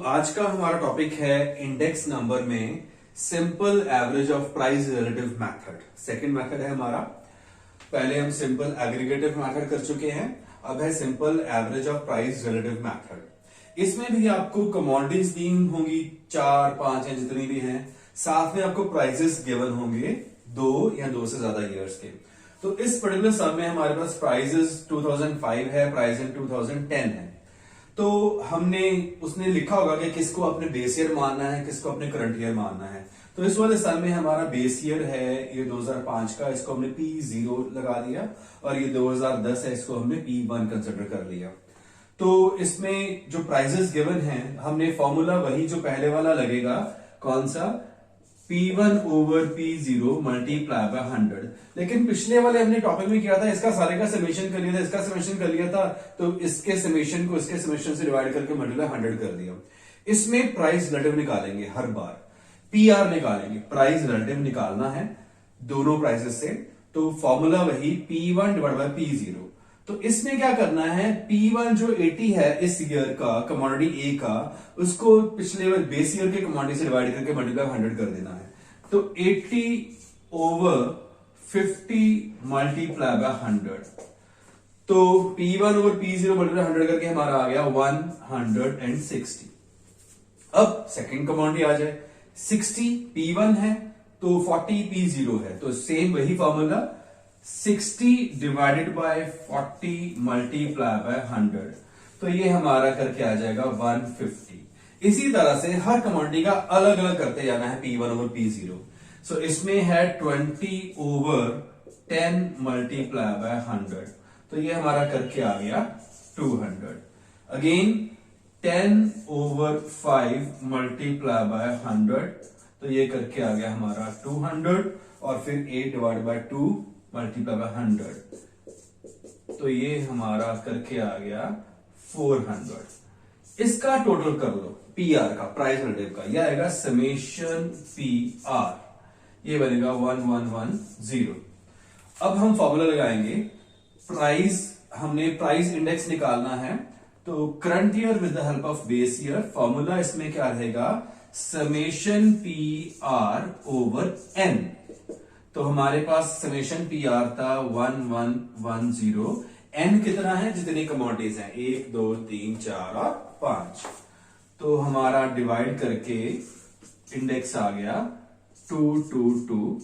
आज का हमारा टॉपिक है इंडेक्स नंबर में simple average of price relative method. Second method है हमारा। पहले हम सिंपल एग्रीगेटिव मेथड कर चुके हैं, अब है simple average of price relative method. इसमें भी आपको कमोडिटीज दी होंगी, 4-5 या जितनी भी हैं, साथ में आपको प्राइसेस गिवन होंगे 2 या 2 से ज्यादा ईयर्स के। तो इस पर्टिकुलर सम में हमारे पास प्राइसेस 2005 है, प्राइस इन 2010 है। तो हमने उसने लिखा होगा कि किसको अपने बेस ईयर मानना है, किसको अपने करंट ईयर मानना है। तो इस वाले साल में हमारा बेस ईयर है ये 2005 का, इसको हमने P0 लगा दिया, और ये 2010 है, इसको हमने P1 कंसिडर कर लिया। तो इसमें जो प्राइसेस गिवन है, हमने फॉर्मूला वही जो पहले वाला लगेगा, कौन सा, P1 over P0 multiply by 100। लेकिन पिछले वाले हमने टॉपिक में किया था, इसका सारे का समेशन कर लिया था, इसका समेशन कर लिया था, तो इसके समेशन को इसके समेशन से डिवाइड करके मल्टीप्लाई 100 कर दिया। इसमें प्राइस रिलेटिव निकालेंगे, हर बार PR निकालेंगे, प्राइस रिलेटिव निकालना है दोनों प्राइसेस से। तो फॉर्मूला वही P1 डिवाइड बाय P0। तो इसमें क्या करना है, P1 जो 80 है इस ईयर का कमोडिटी A का, उसको पिछले बेस ईयर के कमोडिटी से डिवाइड करके मल्टीप्लाई 100 कर देना है। तो 80 ओवर 50 मल्टीप्लाई बाय 100। तो P1 ओवर P0 मल्टीप्लाई 100 करके हमारा आ गया 160। अब सेकंड कमोडिटी आ जाए, 60 P1 है तो 40 P0 है, तो सेम वही formula 60 divided by 40 multiply by 100। तो ये हमारा करके आ जाएगा 150। इसी तरह से हर कमोडिटी का अलग अलग करते जाना है P1 ओवर P0। सो इसमें है 20 ओवर 10 मल्टीप्लाई बाय 100, तो ये हमारा करके आ गया 200। अगेन 10 ओवर 5 मल्टीप्लाई बाय 100, तो ये करके आ गया हमारा 200, और फिर 8 डिवाइड बाय 2 मल्टीप्लाई बाय 100, तो ये हमारा करके आ गया 400। इसका टोटल कर लो PR का, प्राइस रिलेटिव का, यह आएगा समेशन PR, ये बनेगा 1110। अब हम फॉर्मूला लगाएंगे, प्राइस, हमने प्राइस इंडेक्स निकालना है, तो current year with the help of base year. Formula इसमें क्या रहेगा, समेशन PR ओवर N। तो हमारे पास समेशन PR था 1110। N कितना है, जितनी कमोडिटीज हैं, 1 2 3 4 और 5। तो हमारा डिवाइड करके इंडेक्स आ गया 222।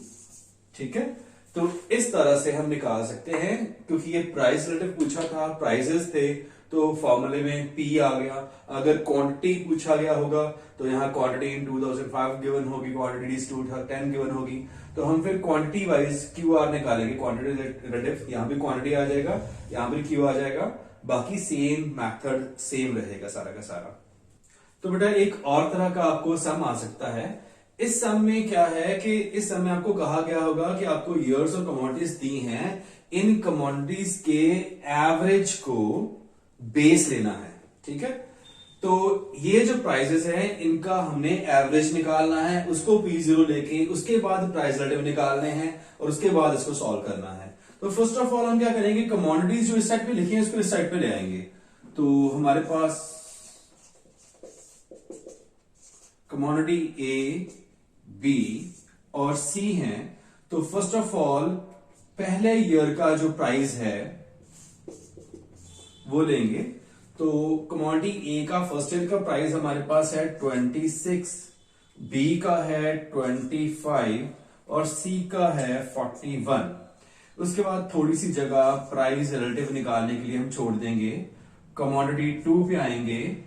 ठीक है, तो इस तरह से हम निकाल सकते हैं, क्योंकि ये प्राइस रिलेटिव पूछा था, प्राइसेस थे, तो फॉर्मूले में P आ गया। अगर क्वांटिटी पूछा गया होगा तो यहाँ क्वांटिटी इन 2005 गिवन होगी, क्वांटिटी 2010 गिवन होगी, तो हम फिर क्वांटिटी वाइज QR निकालेंगे, क्वांटिटी रिलेटिव। यहाँ भी क्वांटिटी आ जाएगा, यहाँ भी Q आ जाएगा, बाकी सेम मेथड सेम रहेगा सारा का सारा। तो बेटा एक और तरह का आपको सम आ सकता है। इस सम में क्या है कि इस सम में आपको कहा गया होगा कि आपको ईयर्स और कमोडिटीज दी हैं, इन कमोडिटीज के एवरेज को बेस लेना है। ठीक है, तो ये जो प्राइसेस हैं इनका हमने एवरेज निकालना है, उसको P0 लेके उसके बाद प्राइस रिलेटिव निकालने हैं, और उसके बाद इसको सॉल्व करना है। तो फर्स्ट ऑफ ऑल हम क्या करेंगे, कमोडिटीज जो इस साइड पे लिखी है उसको इस साइड पे ले आएंगे। तो हमारे पास कमोडिटी A, B और C है। तो फर्स्ट ऑफ ऑल पहले ईयर का जो प्राइस है वो लेंगे। तो कमोडिटी A का फर्स्ट ईयर का प्राइस हमारे पास है 26, B का है 25 और C का है 41। उसके बाद थोड़ी सी जगह प्राइस रिलेटिव निकालने के लिए हम छोड़ देंगे, कमोडिटी 2 पे आएंगे,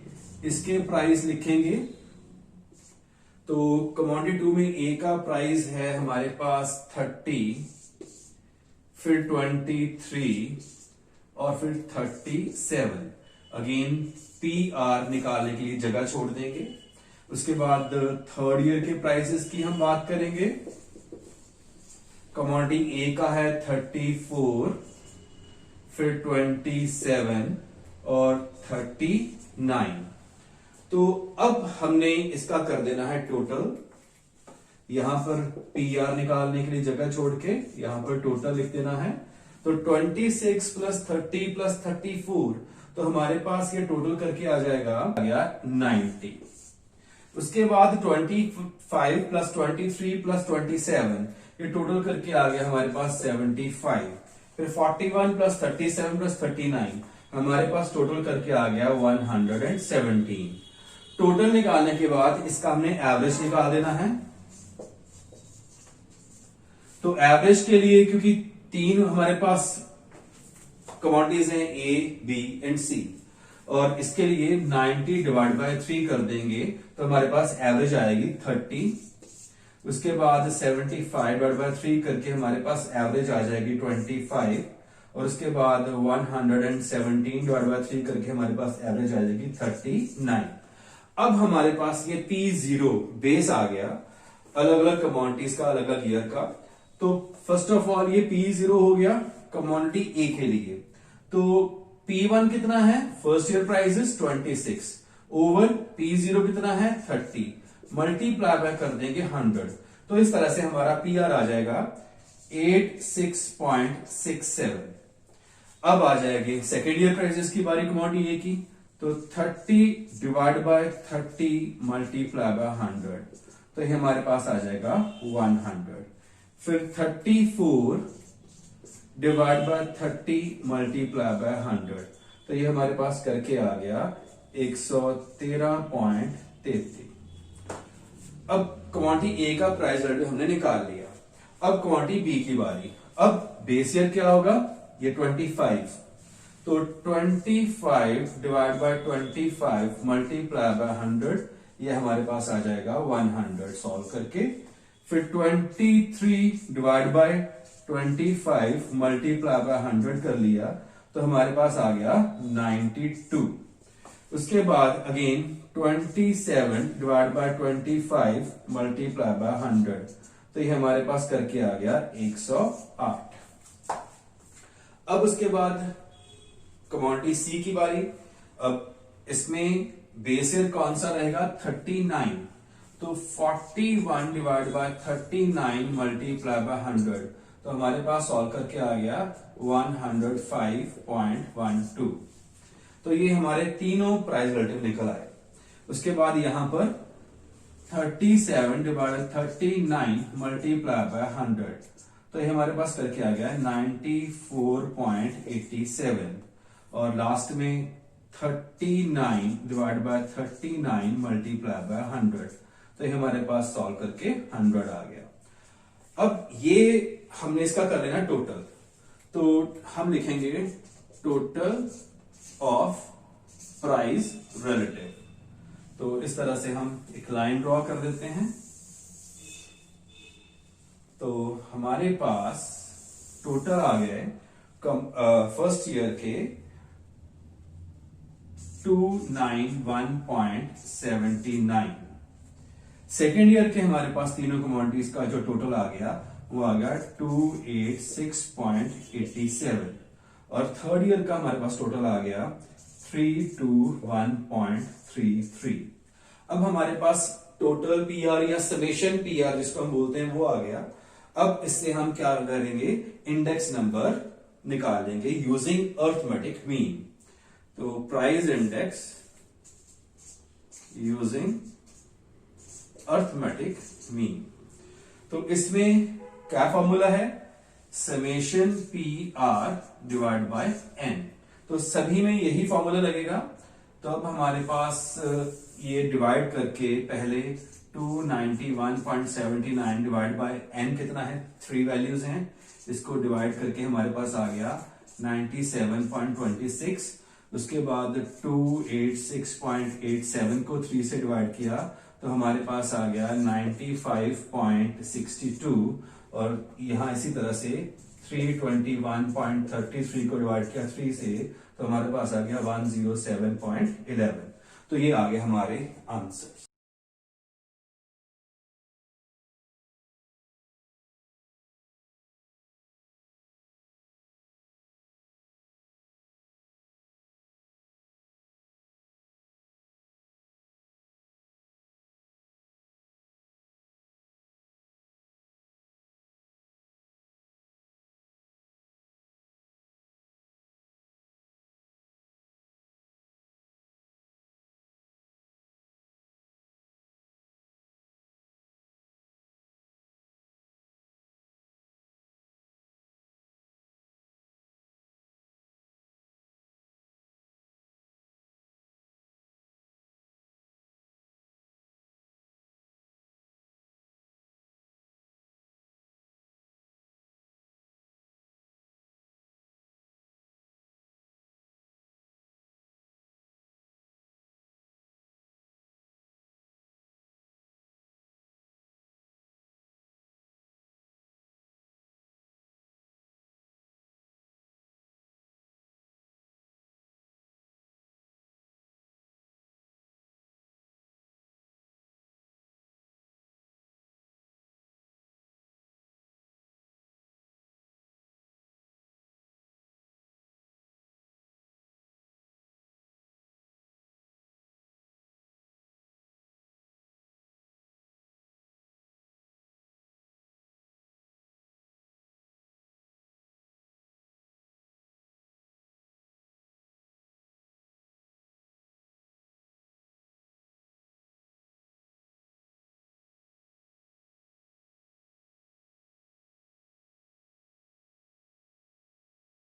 इसके प्राइस लिखेंगे। तो कमोडिटी 2 में A का प्राइस है हमारे पास 30, फिर 23 और फिर 37। अगेन PR निकालने के लिए जगह छोड़ देंगे। उसके बाद थर्ड ईयर के प्राइसेस की हम बात करेंगे। कमोडिटी A का है 34, फिर 27 और 39। तो अब हमने इसका कर देना है टोटल। यहां पर PR निकालने के लिए जगह छोड़ के यहां पर टोटल लिख देना है। तो 26 प्लस 30 प्लस 34, तो हमारे पास ये टोटल करके आ जाएगा 90। उसके बाद 25 प्लस 23 प्लस 27, ये टोटल करके आ गया हमारे पास 75। फिर 41 प्लस 37 प्लस 39, हमारे पास टोटल करके आ गया 117। टोटल निकालने के बाद इसका हमने एवरेज निकाल देना है। तो एवरेज के लिए, क्योंकि तीन हमारे पास कमोडिटीज हैं ए, बी एंड सी, और इसके लिए 90 डिवाइड बाय 3 कर देंगे तो हमारे पास एवरेज आएगी 30। उसके बाद 75 डिवाइड बाय 3 करके हमारे पास एवरेज आ जाएगी 25, और उसके बाद 117 डिवाइड बाय 3 करके हमारे पास एवरेज आ जाएगी 39। अब हमारे पास ये P0 बेस आ गया, अलग अलग कमोडिटीज का, अलग अलग ईयर का। तो फर्स्ट ऑफ ऑल ये P0 हो गया कमोडिटी ए के लिए। तो P1 कितना है, first year prices 26 over P0 कितना है 30, मल्टीप्लाई बाय कर देंगे 100। तो इस तरह से हमारा PR आ जाएगा 86.67। अब आ जाएगी सेकेंड ईयर प्राइसेस की बारी कमोडिटी ए की। तो 30 डिवाइड बाय 30 मल्टीप्लाई बाय 100, तो ये हमारे पास आ जाएगा 100। फिर 34 डिवाइड बाय 30 मल्टीप्लाई बाय 100, तो ये हमारे पास करके आ गया 113.33। अब क्वांटिटी ए का प्राइस रेट हमने निकाल लिया। अब क्वांटिटी बी की बारी। अब बेस ईयर क्या होगा, ये 25, तो 25 डिवाइड बाय 25 मल्टीप्लाई बाय 100, ये हमारे पास आ जाएगा 100 सॉल्व करके। फिर 23 डिवाइड बाय 25 मल्टीप्लाई बाय 100 कर लिया तो हमारे पास आ गया 92। उसके बाद again 27 divide by 25 multiply by 100, तो ये हमारे पास करके आ गया 108। अब उसके बाद कमोडिटी सी की बारी। अब इसमें बेस ईयर कौन सा रहेगा 39, तो 41 डिवाइड बाय 39 मल्टीप्लाई बाय 100, तो हमारे पास सॉल्व करके आ गया 105.12। तो ये हमारे तीनों प्राइस रिलेटिव निकल आए। उसके बाद यहां पर 37 डिवाइड 39 मल्टीप्लाई बाय 100, तो ये हमारे पास करके आ गया 94.87, और लास्ट में 39 डिवाइड बाय 39 मल्टीप्लाई बाय 100, तो ये हमारे पास सॉल्व करके 100 आ गया। अब ये हमने इसका कर लेना टोटल, तो हम लिखेंगे टोटल ऑफ प्राइस रिलेटिव। तो इस तरह से हम एक लाइन ड्रॉ कर देते हैं। तो हमारे पास टोटल आ गए फर्स्ट ईयर के 291.79। सेकेंड ईयर के हमारे पास तीनों कमोडिटीज का जो टोटल आ गया वो आ गया 286.87, और थर्ड ईयर का हमारे पास टोटल आ गया 321.33। अब हमारे पास टोटल पीआर या समेशन पीआर जिसको हम बोलते हैं वो आ गया। अब इससे हम क्या करेंगे, इंडेक्स नंबर निकालेंगे यूजिंग अर्थमेटिक मीन। तो price index using arithmetic mean. तो इसमें क्या फॉर्मूला है, summation P R divide by N. तो सभी में यही फॉर्मूला लगेगा। तो अब हमारे पास ये डिवाइड करके पहले 291.79 डिवाइड बाय एन कितना है, 3 वैल्यूज हैं, इसको डिवाइड करके हमारे पास आ गया 97.26। उसके बाद 286.87 को 3 से डिवाइड किया तो हमारे पास आ गया 95.62, और यहां इसी तरह से 321.33 को डिवाइड किया 3 से तो हमारे पास आ गया 107.11। तो ये आ गए हमारे आंसर।